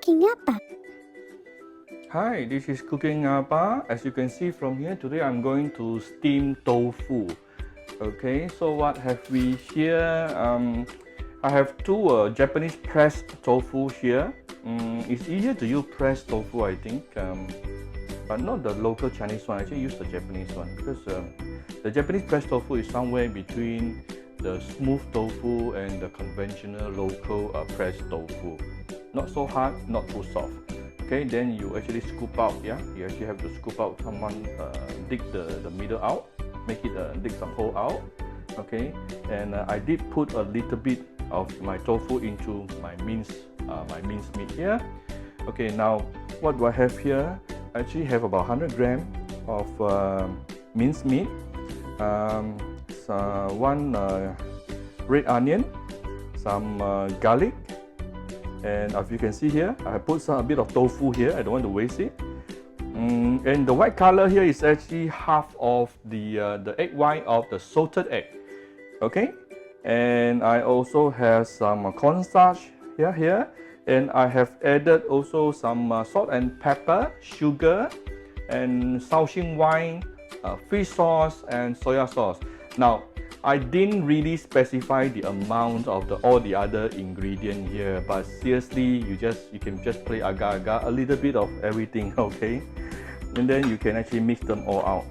cooking apa? Hi, this is Cooking Apa. As you can see from here, today I'm going to steam tofu. Okay, so what have we here? I have two Japanese pressed tofu here. It's easier to use pressed tofu, I think, but not the local Chinese one. I actually use the Japanese one because the Japanese pressed tofu is somewhere between the smooth tofu and the conventional local pressed tofu. Not so hard, not too soft. Okay, then you actually scoop out. Yeah, you actually have to scoop out. Someone dig the middle out, make it dig some hole out. Okay, and I did put a little bit of my tofu into my minced meat here. Okay, now what do I have here? I actually have about 100 grams of minced meat, one red onion, some garlic, and as you can see here, I put a bit of tofu here. I don't want to waste it. And the white color here is actually half of the egg white of the salted egg. Okay, and I also have some cornstarch here, and I have added also some salt and pepper, sugar, and Shaoxing wine, fish sauce, and soya sauce. Now, I didn't really specify the amount of all the other ingredients here, but seriously, you can just play agar-agar, a little bit of everything, okay? And then you can actually mix them all out.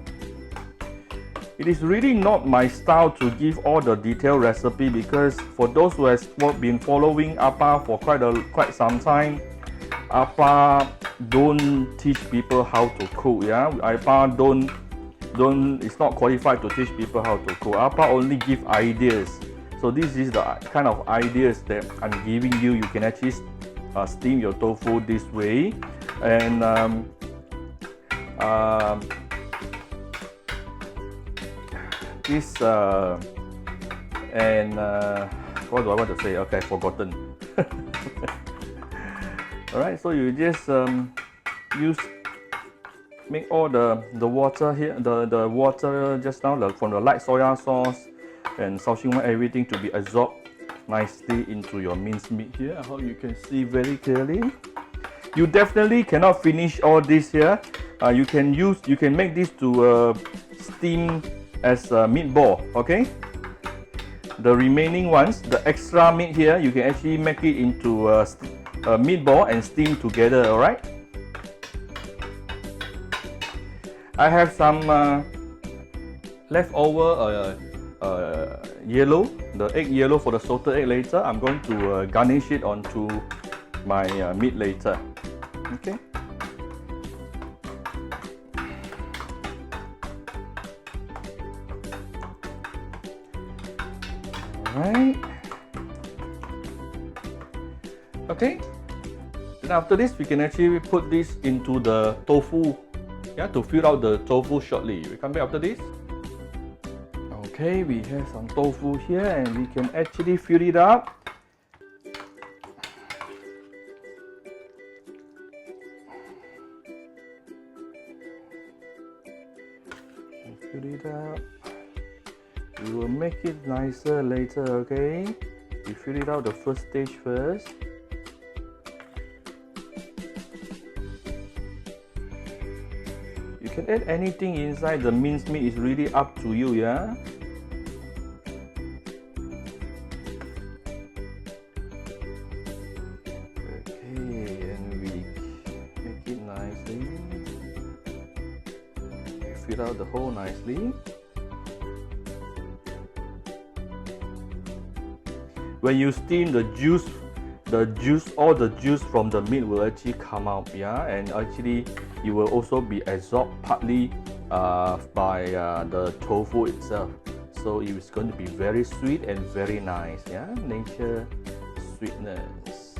It is really not my style to give all the detailed recipe because for those who have been following Appa for quite some time, Appa don't teach people how to cook. Yeah, Appa is not qualified to teach people how to cook. Appa only give ideas. So this is the kind of ideas that I'm giving you. You can actually steam your tofu this way, and what do I want to say? Okay, forgotten. Alright, so you just make all the water here, the water just now from the light soya sauce and Shaoxing wine, everything to be absorbed nicely into your minced meat here. I hope you can see very clearly. You definitely cannot finish all this here. You can make this to steam as a meatball. Okay, the remaining ones, the extra meat here, you can actually make it into a meatball and steam together. All right. I have some leftover yellow, the egg yellow for the salted egg later. I'm going to garnish it onto my meat later. Okay. Alright. Okay. Then after this, we can actually put this into the tofu. Yeah, to fill out the tofu shortly. We come back after this. Okay, we have some tofu here and we can actually fill it up. Fill it up. We will make it nicer later, okay? We fill it out the first stage first. You can add anything inside the minced meat, is really up to you, yeah? Okay, and we make it nicely. We fill out the hole nicely. When you steam the juice, all the juice from the meat will actually come out, yeah, and actually it will also be absorbed partly by the tofu itself. So it's going to be very sweet and very nice, yeah, nature sweetness.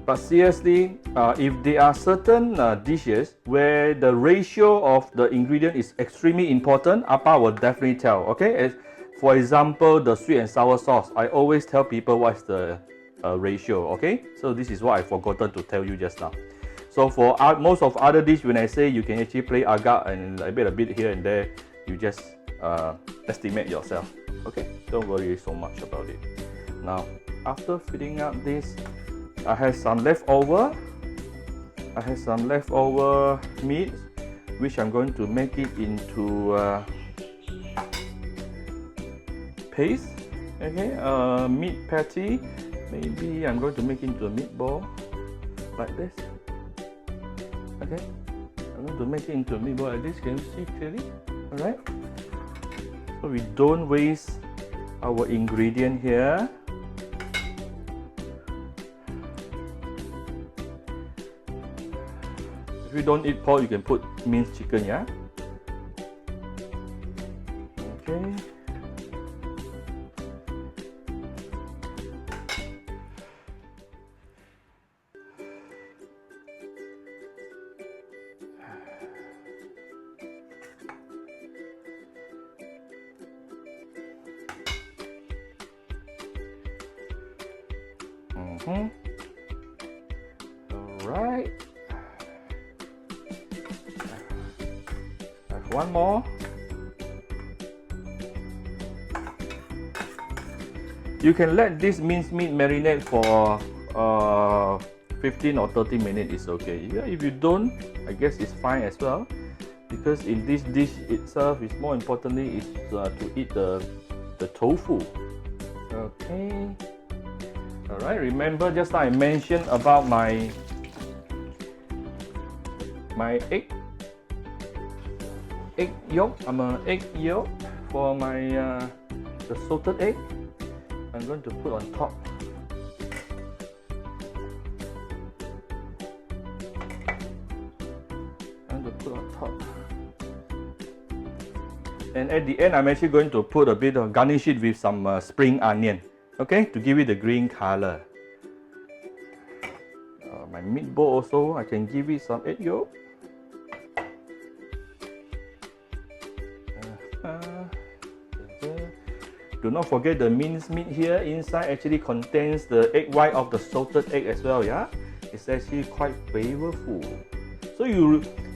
But seriously, if there are certain dishes where the ratio of the ingredient is extremely important, Appa will definitely tell, okay? For example, the sweet and sour sauce, I always tell people what's the ratio, okay? So this is what I forgotten to tell you just now. So for most of other dishes, when I say you can actually play agar and a bit here and there, you just estimate yourself, okay? Don't worry so much about it. Now, after filling up this, I have some leftover. I have some leftover meat, which I'm going to make it into paste. Okay, meat patty. Maybe I'm going to make it into a meatball like this. Okay, I'm going to make it into a meatball like this. Can you see clearly? All right. So we don't waste our ingredient here. If you don't eat pork, you can put minced chicken, yeah? Okay. All right. One more. You can let this minced meat marinate for 15 or 30 minutes. It's okay. Yeah, if you don't, I guess it's fine as well. Because in this dish itself, is more importantly is to eat the tofu. Okay. All right. Remember, just like I mentioned about my egg yolk. I'm an egg yolk for my the salted egg. I'm going to put on top. I'm going to put on top. And at the end, I'm actually going to put a bit of garnish it with some spring onion. Okay, to give it the green color. My meatball also, I can give it some egg yolk. Do not forget the minced meat here inside actually contains the egg white of the salted egg as well, yeah? It's actually quite flavorful. So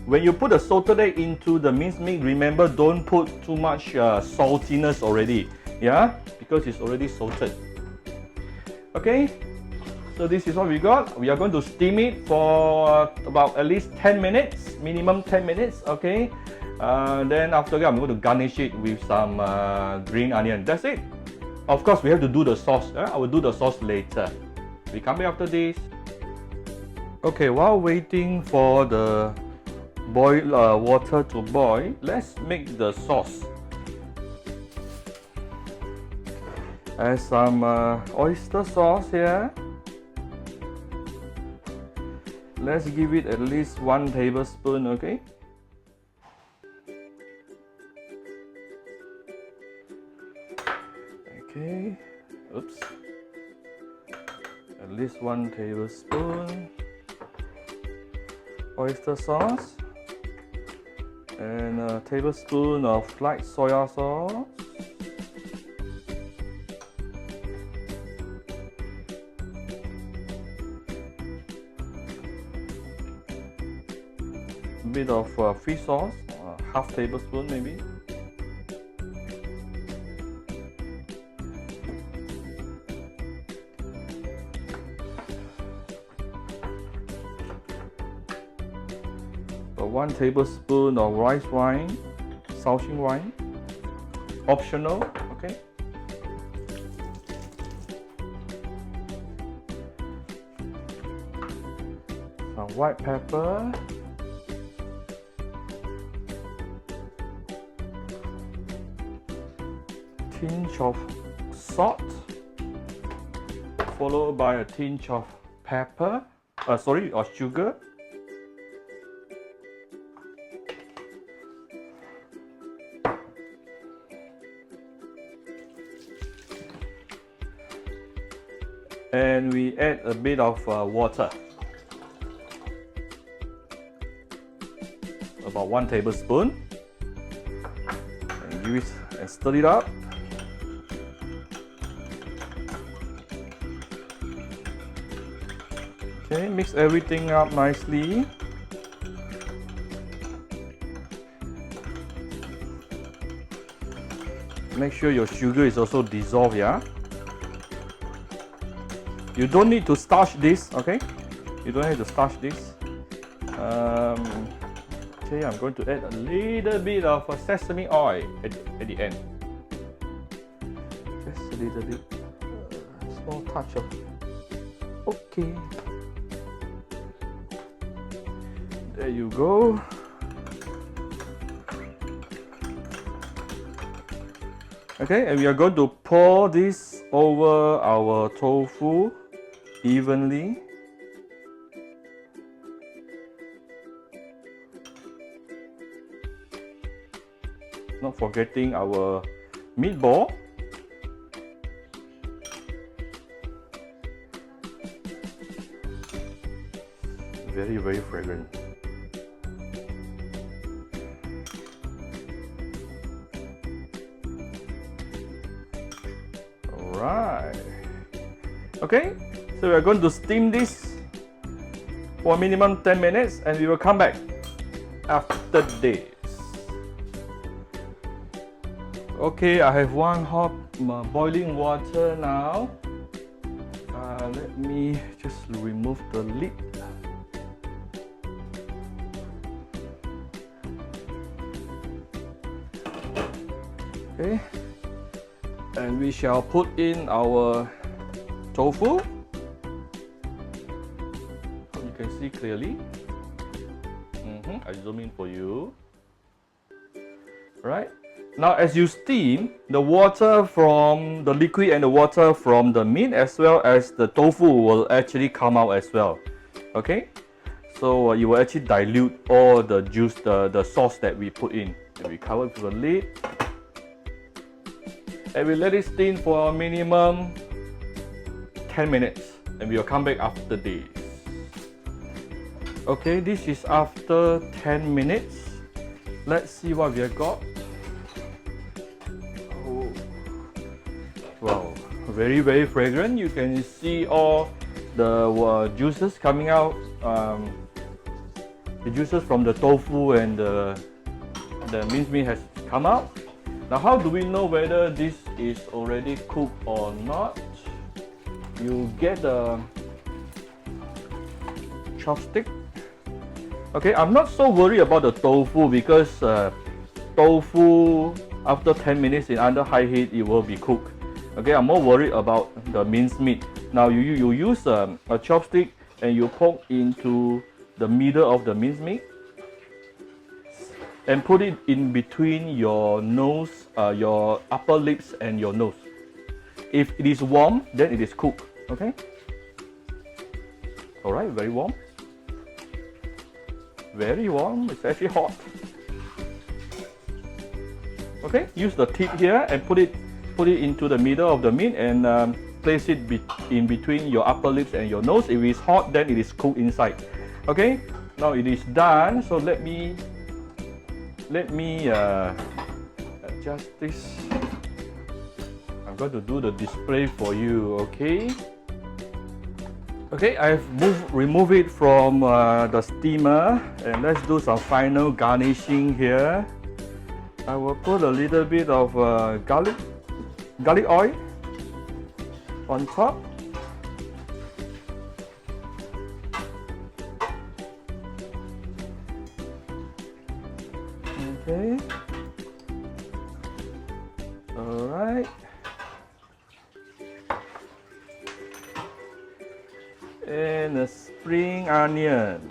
when you put the salted egg into the minced meat, remember don't put too much saltiness already, yeah? Because it's already salted. Okay, so this is what we got. We are going to steam it for about at least 10 minutes, minimum 10 minutes, okay? Then after that, I'm going to garnish it with some green onion. That's it. Of course, we have to do the sauce. I will do the sauce later. We come back after this. Okay, while waiting for the water to boil, let's make the sauce. I have some oyster sauce here. Let's give it at least 1 tablespoon, okay? Okay, oops, at least 1 tablespoon oyster sauce and a tablespoon of light soya sauce, a bit of fish sauce, half tablespoon maybe. So 1 tablespoon of rice wine, Shaoxing wine, optional, okay. Some white pepper. Tinge of salt, followed by a tinge of pepper, or sugar. And we add a bit of water, about 1 tablespoon, and give it and stir it up. Okay, mix everything up nicely. Make sure your sugar is also dissolved, yeah? You don't need to starch this, okay? You don't have to starch this. Okay, I'm going to add a little bit of sesame oil at the end. Just a little bit, small touch of. Okay. There you go. Okay, and we are going to pour this over our tofu evenly. Not forgetting our meatball. Very, very fragrant. Alright. Okay, so we are going to steam this for a minimum 10 minutes and we will come back after this. Okay, I have one hot boiling water now. Let me just remove the lid. Okay, and we shall put in our tofu. You can see clearly. I zoom in for you. Right. Now, as you steam, the water from the liquid and the water from the meat as well as the tofu will actually come out as well. Okay, so you will actually dilute all the juice, the sauce that we put in. And we cover it with a lid. And we let it steam for a minimum 10 minutes. And we will come back after this. Okay, this is after 10 minutes. Let's see what we have got. Wow, very, very fragrant. You can see all the juices coming out. The juices from the tofu and the minced meat has come out. Now, how do we know whether this is already cooked or not? You get a chopstick. Okay, I'm not so worried about the tofu because tofu after 10 minutes in under high heat it will be cooked. Okay, I'm more worried about the minced meat. Now you use a chopstick and you poke into the middle of the minced meat and put it in between your nose, your upper lips and your nose. If it is warm, then it is cooked. Okay. All right, very warm. Very warm. It's actually hot. Okay, use the tip here and put it into the middle of the meat and place it in between your upper lips and your nose. If it's hot, then it is cooked inside. Okay, now it is done. So let me adjust this. I'm going to do the display for you. Okay. Okay, I've removed it from the steamer and let's do some final garnishing here. I will put a little bit of garlic oil on top. Okay. All right. And a spring onion.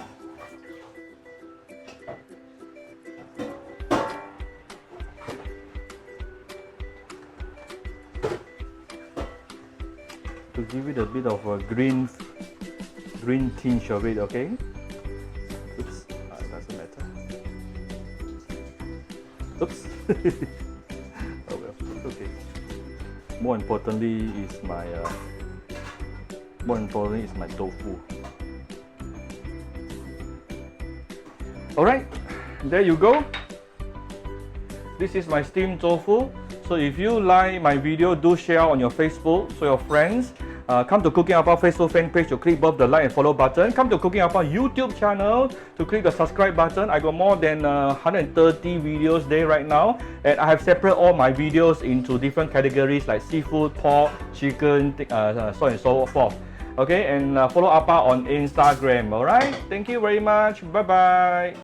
To give it a bit of a green tinge of it, okay? Oops, it doesn't matter. Oops. Oh well, it's okay. More importantly is my tofu. All right, there you go. This is my steamed tofu. So if you like my video, do share on your Facebook so your friends. Come to Cooking Appa Facebook fan page to click both the like and follow button. Come to Cooking Appa YouTube channel to click the subscribe button. I got more than 130 videos there right now, and I have separated all my videos into different categories like seafood, pork, chicken, so on and so forth. Okay, and follow Appa on Instagram. All right. Thank you very much. Bye bye.